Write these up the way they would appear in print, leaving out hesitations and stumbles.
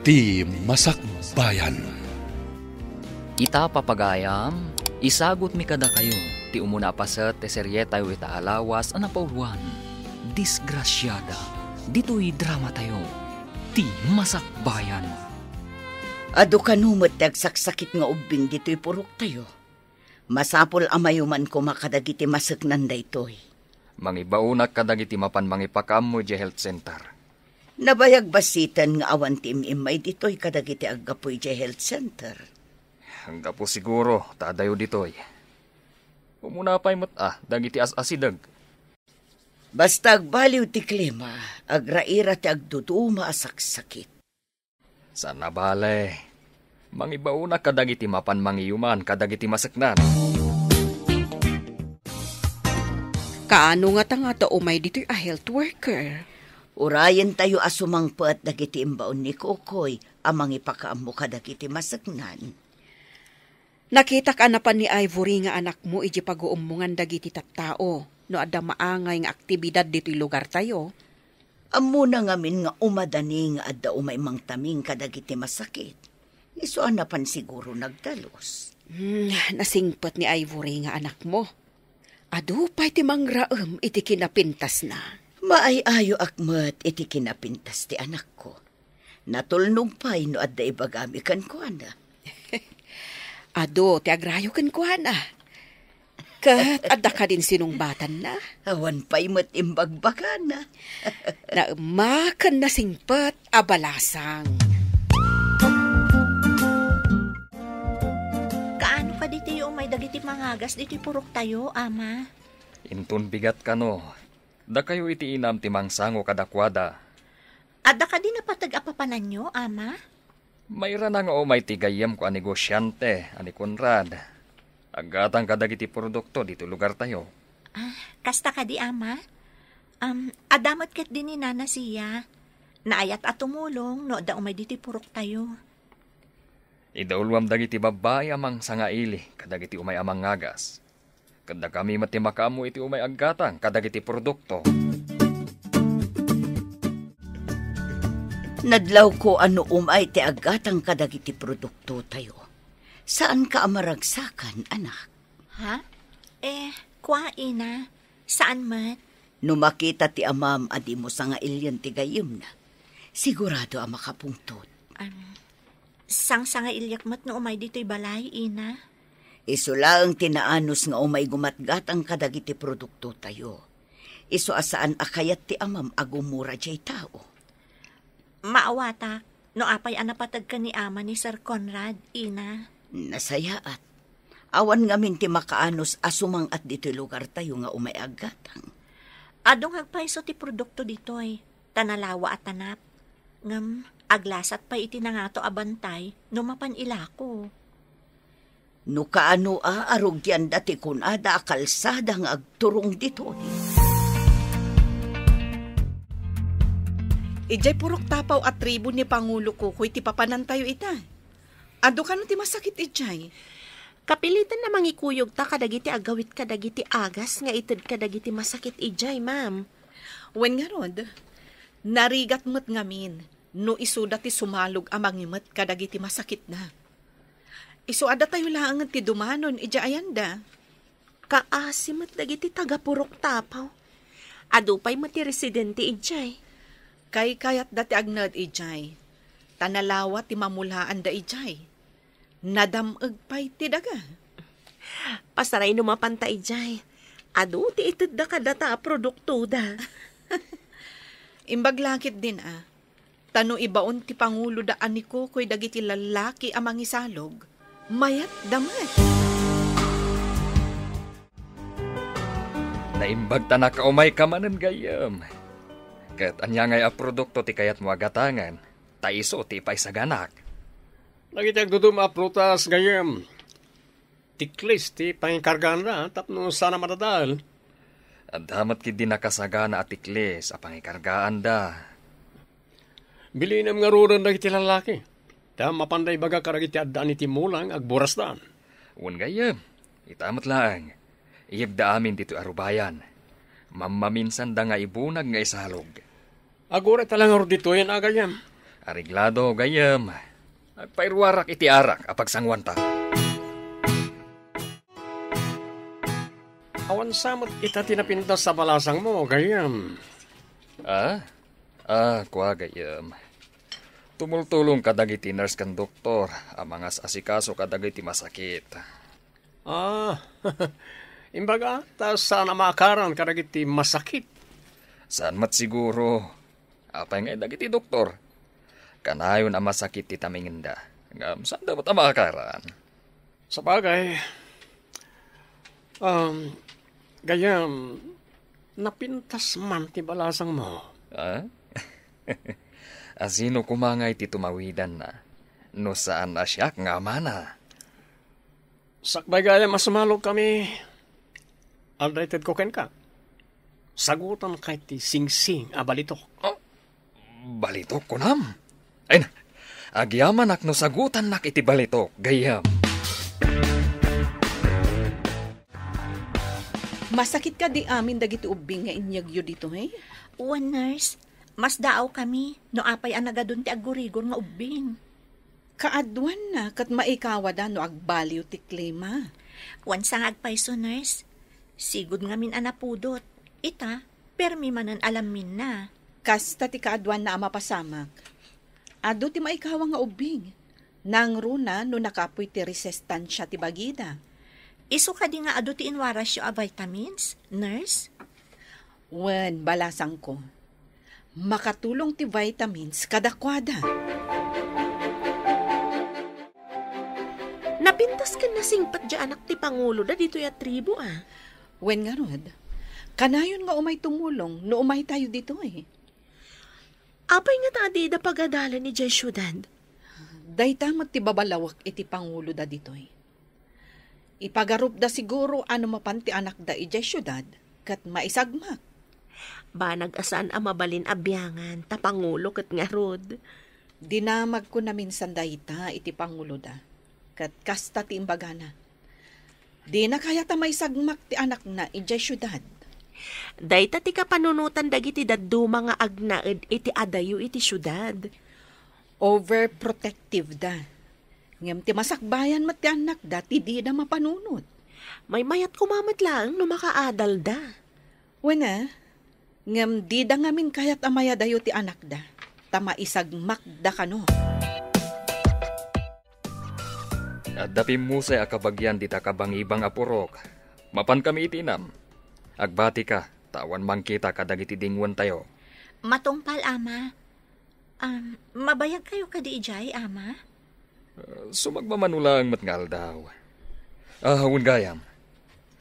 ti Masakbayan. Ita papagayam, isagot mi kada kayo, ti umuna pa sa teserye tayo ita alawas anapauluan. Disgrasyada, dito'y drama tayo, ti Masakbayan. Ado kanumot dagsaksakit nga ubing dito'y purok tayo. Masapol amayuman ko makadagiti masaknan daytoy. Mangibaunak kadagiti mapan mangipakam mo di health center. Nabayag basitan nga awan ti imay dito'y kadagiti aggapoy di health center. Hangga po siguro, tadayo ditoy. Umuna pa'y dagiti as-asidag. Basta agbaliw ti klima, agraira ti agduduma asaksakit. Sana bale, mangibauna kadagiti mapan mangiyuman kadagiti masaknan. Kaano nga ta umay dito'y a health worker? Urayan tayo asumangpat dagiti imbaon ni Kokoy, amang ipakaam mo kadagiti masaknan. Nakita ka na pa ni Ivory nga anak mo iji pag-uumungan dagiti tattao no adda maangay nga aktibidad dito'y lugar tayo. Amo na ngamin nga umadani nga adda umay mang taming kadagiti masakit. Isuan na pan siguro nagdalos. Nasingpat ni Ivory nga anak mo. Adu pa'y ti mangraem iti kinapintas na. Maay-ayo akmat iti kinapintas ti anak ko. Natulnog pa'y no adda ibagami kan ko ana. Ado, ti agrayo kan ko ana. Kat adda ka din sinungbatan na. Awan pa'y matimbagbakan na. Naemakan na singpat abalasang. Kaano pa diti yung may dagiti mangagas diti purok tayo, ama? Intun bigat ka no. Da kayo iti inam ti mangsango kadakwada. Adda ka din napatag-apapanan nyo, ama? Mayra na nga may tigayam ko ani Gosyante, ani Conrad. Agatang kadagiti produkto dito lugar tayo. Kasta ka di, ama? Adamat ket din ni nana siya. Naayat at tumulong no da umay diti purok tayo. Idaulwam dagiti babae amang sangaili, kadagiti umay amang ngagas. Kada kami matimakamu iti umay aggatang, kadagiti produkto. Nadlaw ko ano umay ti aggatang kadagiti produkto tayo. Saan ka amaragsakan, anak? Ha? Kwa ina. Saan mat? Numakita ti amam adi mo sa nga ilyan ti gayim na. Sigurado ang makapungtot. Sang-sanga ilyak mat no umay dito'y balay, ina. Isula ang tinaanos nga umay gumatgatang kadagiti produkto tayo. Isu asaan akayat ti amam agumura jay tao. Maawatak, no apay anapatag ka ni ama ni Sir Conrad, ina. Nasayaat. Awan ngamin ti makaanos asumang at dito lugar tayo nga umay aggatang. Adong hagpaiso ti produkto dito'y, tanalawa at tanap. Ngam, aglasat pa iti na nga to abantay, numapan ilako. No kaano arugyan dati kun ada kalsada nga agturong dito. Ijay purok tapaw at tribo ni Pangulo Kukoy ti papanan tayo ita. Ado ka no ti masakit ijay. Kapilitan na mangikuyog ta kadagiti agawit kadagiti agas nga ited kadagiti masakit ijay, ma'am. Wen nga rod, narigat mo't ngamin no isuda ti sumalog amang imet kadagiti masakit na. Isuada tayo lang ti dumanon ijay ayanda. Kaasimat dagiti taga purok tapaw. Ado pa'y mati residente ijay. Kay kayat dati agnad ijay. Tanalawa ti mamulaan da ijay. Nadamag pa'y ti daga. Pasaray numapanta ijay. Ado ti ited da kadata produkto da. Imbaglakit din Tano ibaon ti Pangulo daan ni Kukoy dagiti lalaki amang isalog. Mayat damat. Naimbag ta na kaumay kamanan gayam. Kat anya ngay a produkto ti kayat mo agatangan, taiso ti paisaganak. Nagitag dudum a prutas gayam. Tiklis ti pangikargaan na, tapno sana madadal. Adamat ki din nakasagana at tiklis a pangikargaan da. Bilinam nga ruran dagiti lalaki. Ta mapanday baga karagiti addaan iti mulang agburas daan. Un gayam, itamat lang. Iyagda amin dito arubayan. Mamaminsan da nga ibunag nga isalog. Agore talang dito yan agayam. Ariglado gayam. Agpairwarak iti arak apag sangwan ta. Awan samot ita tinapintas sa balasang mo, gayam. Kuha gayam. Tumultulong kadagiti nurse kan doktor, ang mga asikaso kadagiti masakit. Imbaga, tas sana makaran kadagiti masakit. Saan mat siguro? Apay nga dagiti doktor. Kanayon ang masakit ti taminginda. Ngam, saan dapat ang makaran? Sa bagay, gayam, napintas man ti balasang mo. Asino kumangay ti tumawidan na? No saan na siya nga mana? Sakbay gayam, masumalog kami. Aldated ko ken ka. Sagutan kay ti sing-sing a balitok. Balitok ko nam? Ay na, agyaman ak no sagutan nak iti balitok, gayam. Masakit ka di amin dagiti ubing nga inyagyo dito, eh? Uwan, nurse. Mas daaw kami. No apay ang nagadun ti agurigor nga ubing. Kaadwan na kat maikawada no agbaliw ti klima. Uwan sang agpaiso, nurse. Sigud nga min anapudot. Ita, permi manan alamin na. Kasta ti kaadwan na mapasamak. Ado ti maikawa nga ubing. Nang runa no nakapoy ti resestansya ti bagida. Isu ka di nga ado ti inwarasyo a vitamins, nurse? Wen, balasang ko. Makatulong ti vitamins kadakwada. Napintas ka na singpat di anak ti Pangulo da dito ya tribo Wen nga rod, kanayon nga umay tumulong no umay tayo dito eh. Apay nga taadi da pagadalan ni Jay Syudad. Daytamot ti babalawak iti Pangulo da dito eh. Ipagarup da siguro ano mapanti anak da ijay syudad kat maisagmak. Ba nag-asan ang mabalin abyangan ta Pangulo kat nga rod. Dinamag ko na minsan dayta iti Pangulo da kat kasta ti imbagana. Di na kaya ta maisagmak ti anak na ijay syudad. Dayta ti kapanunutan dagiti daddu mga agnaed iti adayo iti syudad. Overprotective da. Ngem ti masakbayan mat ti anak da, ti di na mapanunot. May mayat kumamat lang no makaadal da. Wena, ngem di da ngamin kayat amaya dayo ti anak da. Tama isagmak da kano. At dapim mo sa akabagyan di ta kabangibang apurok. Mapan kami itinam. Agbati ka, tawan man kita kadagiti dingwan tayo. Matungpal, ama. Mabayag kayo kadi ijay, ama? Sumagmamanulang matngal daw. Hawun gayam.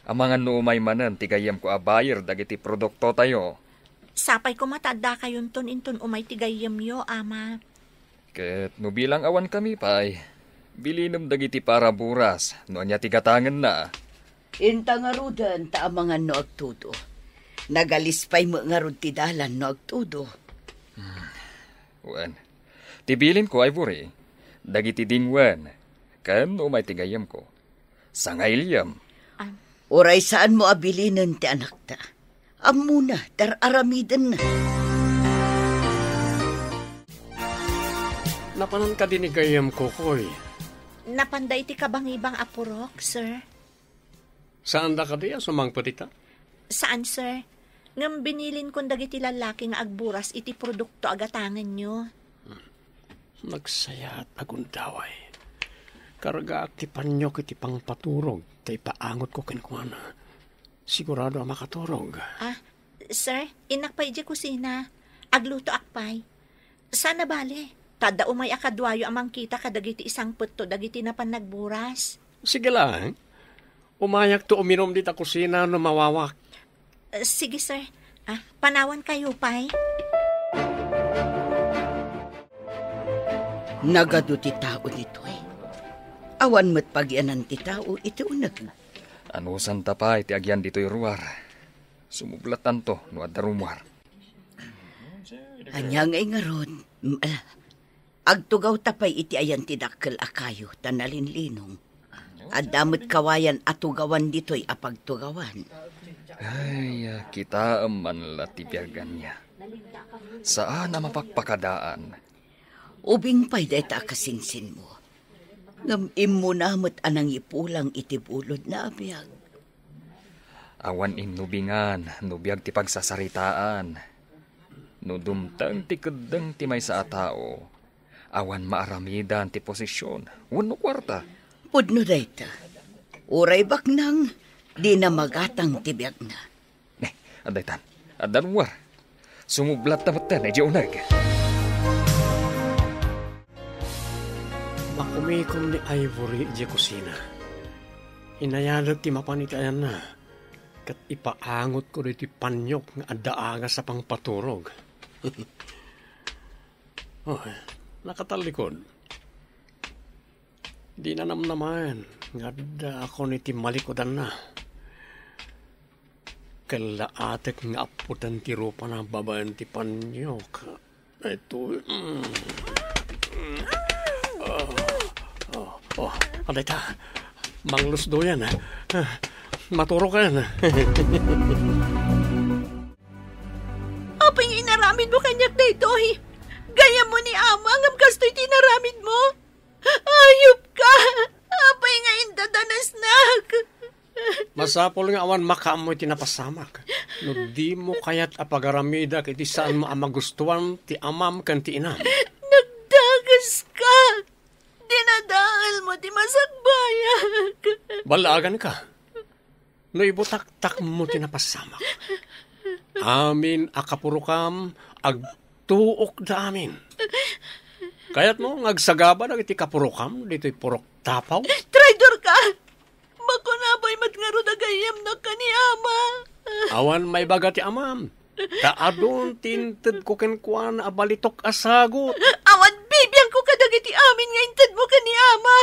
Amangan no umay manan, tigayam ko abayir dagiti produkto tayo. Sapay ko matanda kayon ton umay tigayam yo, ama. Ket no bilang awan kami pay, bilinam dagiti para buras, no anya tigatangan na. Inta nga rudan, taamangan no agtudo. Nagalispay mo nga rud ti dalan no agtudo. Wen, tibilin ko ay buri. Dagiti dingwan, kan umay tigayam ko. Sangailyam. Oray saan mo abilinan ti anak ta? Amuna, tar aramidan na. Napanan ka din ni gayam kokoy. Napanday ti kabangibang apurok, sir. Saan da ka diya sumangpatita? Saan, sir? Ngam binilin kong dagiti lalaki nga agburas iti produkto agatangan nyo. Nagsaya at agundaway. Karga aktipan nyo kiti pang paturog, tay paangot ko kinkwana. Sigurado ang makaturog. Sir, inak pa iji kusina. Agluto akpay. Sana bale, tada umay akadwayo amang kita kadagiti isang putto dagiti na pan nagburas. Sige lang. Umayak to uminom dita kusina no mawawak. Sige, sir. Panawan kayo, pay. Nagado ti tao dito eh. Awan mo't pagyanan ti tao, iti unag. Anusan tapay ti agyan dito'y ruwar. Sumublatan to, no adda rumwar. Anya nga ron. Agtugaw tapay iti ayan ti dakkel akayo, tanalinlinong. Adamot kawayan atugawan dito'y apagtugawan. Ay, kita man latibyagan niya. Saan na mapagpakadaan? Ubing pa'y deta kasingsin mo. Ngam mo namot anang ipulang itibulod na abiyag. Awan imnubingan, nubiyag ti pagsasaritaan. Nudumtang ti kedeng ti may sa tao. Awan maaramidan ti posisyon. Wano kwarta. Pudno deta. Uray baknang, di na magatang tibiyag na. Adaytan, adanwar. Sumublat na matan, ay unag. Makumikom ni Ivory di kusina. Inayalag ti mapanitayan na. Kat ipaangot ko rin ti panyok nga adaaga sa pangpaturog. Nakatalikod. Di na naman nga ako ni ti malikodan na. Kalaatek nga aputan ti rupa na babaan ti panyok. Ito, alay ta. Manglus do yan, maturo ka yan. Apay nga inaramid mo kanyak na ito, Gaya mo ni Ama, ngam kasto'y tinaramid mo. Ayop ka! Apay nga indadanas-nak. Masapol nga awan makaamoy tinapasamak. No di mo kayat apagaramida kiti saan mo amagustuhan ti amam kan ti inam. Nagdagas ka! Dinadaal mo ti masagbayag. Balagan ka. No ibutak-tak mo tinapasamak. Amin akapurukam agtuok da amin. Kayat mo ngagsagaba na iti kapurukam dito'y purok tapaw. Traidor ka! Bako na ba'y matngaro na gayam na ka ni Ama? Awan may baga ti amam. Kaadon tinted ko kenkwan abalitok asagot. Awan bibiyang ko kadagiti amin nga intad mo ka ni Ama.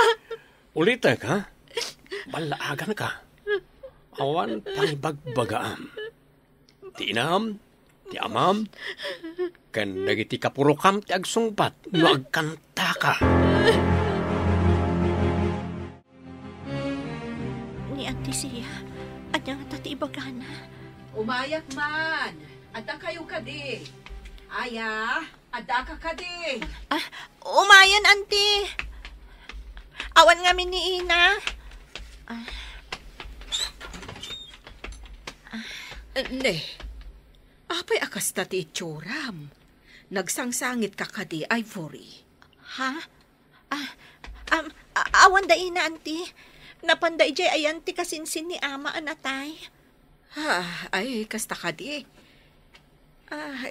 Ulitek ha? Balaagan ka. Awan pangibagbagaam. Ti inam, ti amam, kan dagiti kapurukam ti agsungpat no agkanta ka. Ni Auntie Sia, at nga tati ibagana. Umayak man. Ada kayo kadi. Aya, ada ka kadi. Umayan, Auntie. Awan nga ni Ina. Ne, apay akas tati itsuram. Nagsangsangit ka kadi, Ivory. Ha? Awan da Ina, Auntie. Napanday jay ayan ti kasinsin ni Ama anatay. Ay, kasta kadi.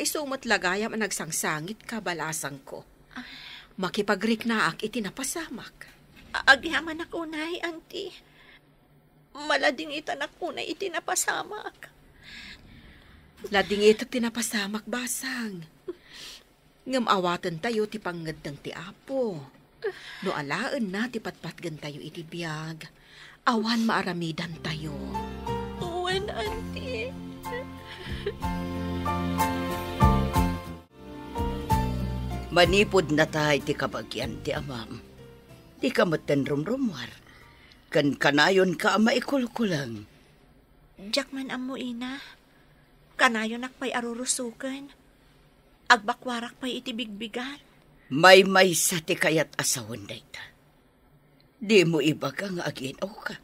Isumot lagayam ang nagsangsangit ka balasang ko. Makipagrik na ak itinapasamak. Agyaman ako unay, Auntie. Malading itanak unay itinapasamak. Lading ito tinapasamak basang. Ngam awatan tayo ti pangadang ti Apo. No alaan na ti patpatgan tayo iti biyag. Awan maaramidan tayo. Uwan, Auntie. Manipod na tayo ti kabagyan ti amam. Di ka matan rumrumwar. Kan kanayon ka maikulkulang. Jakman amo Ina. Kanayon akpay arurusukan. Agbakwarak pa'y itibigbigan. May sa ti kayat asawan na ita. Di mo ibaga nga aginaw ka.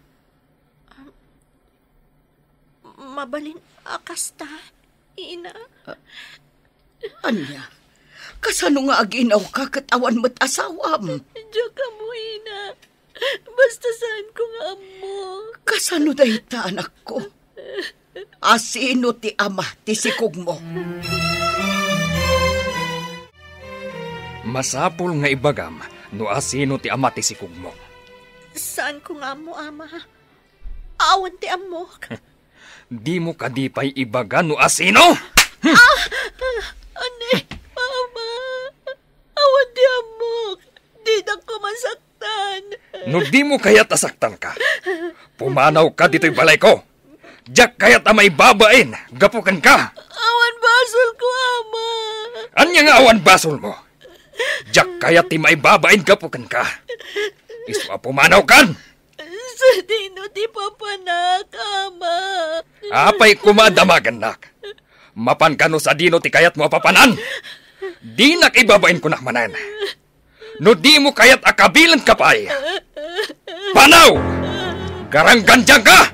Mabalin akasta, Ina. Anya, kasano nga aginaw ka katawan mo't asawam? Diyak ka mo, Ina. Basta saan ko nga amo. Kasano da ita, anak ko? Asino ti ama, ti sikog mo? Masapul nga ibagam, no asino ti ama ti sikog mo. Saan ko nga mo, Ama? Awan ti amok. Di mo kadipay ibaga no asino? Ane, Mama. Awan ti amok. Di na ko masaktan. No di mo kayat asaktan ka. Pumanaw ka dito'y balay ko. Diyak kayat amay babain. Gapukan ka. Awan basol ko, Ama. Anya nga awan basol mo? Diyak kayat ti may babain gapukan ka. Iswa pumanaw kan. Sa dino ti papanak, Ama. Apay kumadamagan nak. Mapan ka no sa dino ti kayat mo papanan. Di nak ibabain ko nakmanan. No di mo kayat akabilan ka pa'y. Panaw! Garanggandyang ka!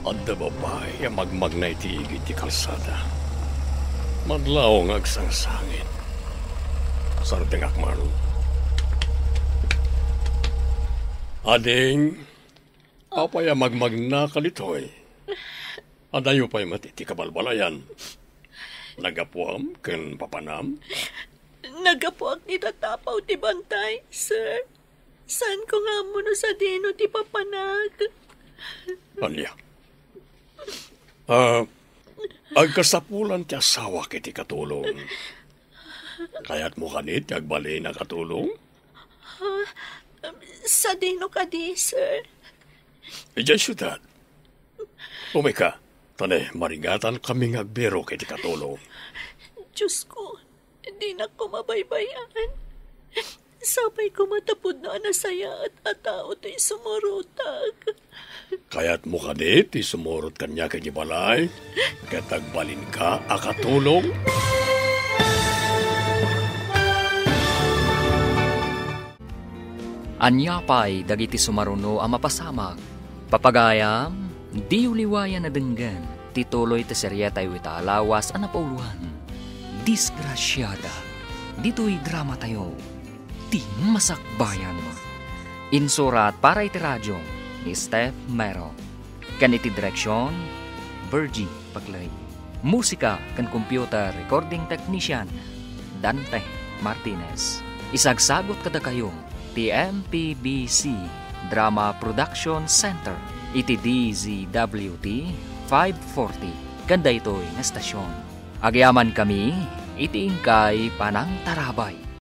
Adda babae ang magmagnay ti igit ti kalsada. Madlaw ng agsangsangin. Sarting akmano. Ading, apaya magmagna kalitoy. Adayo pa'y matiti kabalbalayan. Nagapuam ken papanam. Nagapuak ni tatapaw ti bantay, sir. Saan ko nga mo no sa dino ti papanag? Alya. Agkasapulan ti asawa kiti katulong. Kaya't mo kanit agbali na katulong? Sa dino ka di, sir. Ijay syudad. Umika, tane maringatan kaming agbero kiti katulong. Diyos ko, hindi na ko mabaybayan. Sabay ko matapod na anasaya at atao tayo sumurutag. Kaya't mo kanit, isumurot kanya kay balay, katagbalin ka akatulong. Anyapay dagiti sumaruno ang mapasamag. Papagayam, di uliwayan na denggan. Tituloy ti serye tayo italawas ang napauluhan. Disgrasyada. Dito'y drama tayo. Di masakbayan. Insurat para iti radyo ni Steph Mero. Kaniti direksyon, Virgie Paglay. Musika kan computer recording technician, Dante Martinez. Isagsagot kada kayo, TMPBC Drama Production Center. Iti DZWT 540. Ganda ito'y na estasyon. Agyaman kami, iti ingkay panang tarabay.